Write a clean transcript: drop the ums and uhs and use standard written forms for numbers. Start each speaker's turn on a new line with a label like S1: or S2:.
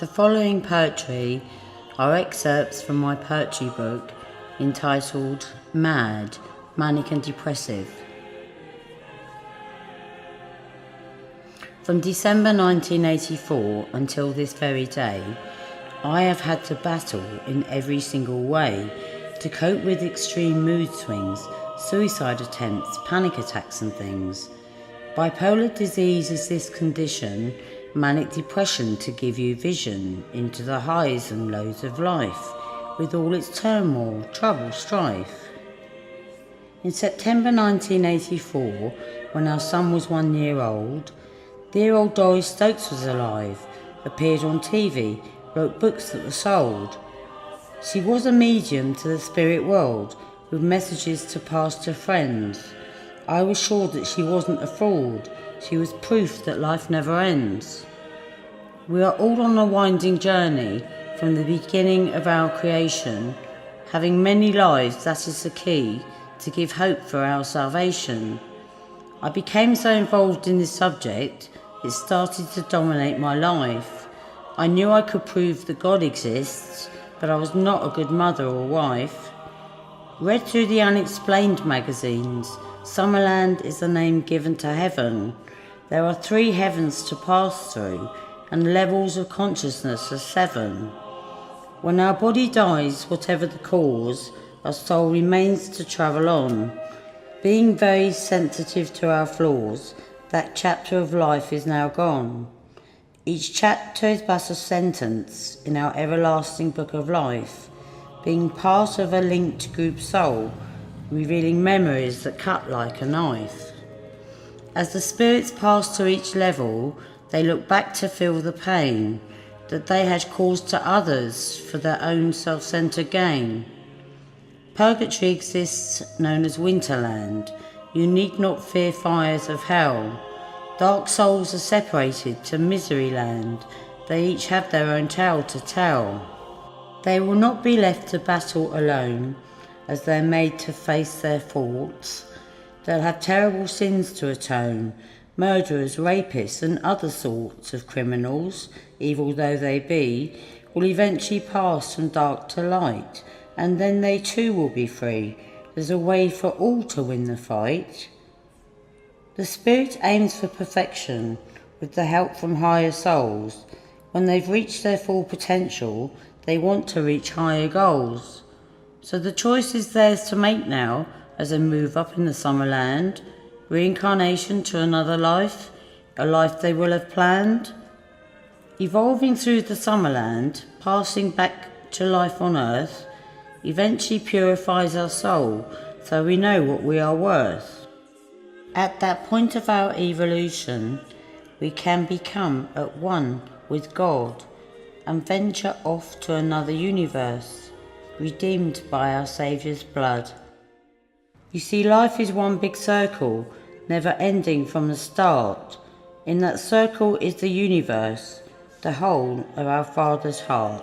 S1: The following poetry are excerpts from my poetry book entitled Mad, Manic and Depressive. From December 1984 until this very day, I have had to battle in every single way to cope with extreme mood swings, suicide attempts, panic attacks and things. Bipolar disease is this condition, manic depression to give you vision into the highs and lows of life, with all its turmoil, trouble, strife. In September 1984, when our son was 1 year old, dear old Doris Stokes was alive, appeared on TV, wrote books that were sold. She was a medium to the spirit world, with messages to pass to friends. I was sure that she wasn't a fraud. She was proof that life never ends. We are all on a winding journey from the beginning of our creation. Having many lives, that is the key to give hope for our salvation. I became so involved in this subject, it started to dominate my life. I knew I could prove that God exists, but I was not a good mother or wife. Read through the Unexplained magazines. Summerland is the name given to heaven. There are 3 heavens to pass through, and levels of consciousness are 7. When our body dies, whatever the cause, our soul remains to travel on. Being very sensitive to our flaws, that chapter of life is now gone. Each chapter is but a sentence in our everlasting book of life, being part of a linked group soul, revealing memories that cut like a knife. As the spirits pass to each level, they look back to feel the pain that they had caused to others for their own self-centered gain. Purgatory exists, known as Winterland. You need not fear fires of hell. Dark souls are separated to misery land. They each have their own tale to tell. They will not be left to battle alone, as they're made to face their faults. They'll have terrible sins to atone. Murderers, rapists and other sorts of criminals, evil though they be, will eventually pass from dark to light, and then they too will be free. There's a way for all to win the fight. The spirit aims for perfection with the help from higher souls. When they've reached their full potential, they want to reach higher goals. So the choice is theirs to make now as they move up in the Summerland. Reincarnation to another life, a life they will have planned. Evolving through the Summerland, passing back to life on earth, eventually purifies our soul so we know what we are worth. At that point of our evolution, we can become at one with God and venture off to another universe, redeemed by our Saviour's blood. You see, life is one big circle, never ending from the start. In that circle is the universe, the whole of our Father's heart.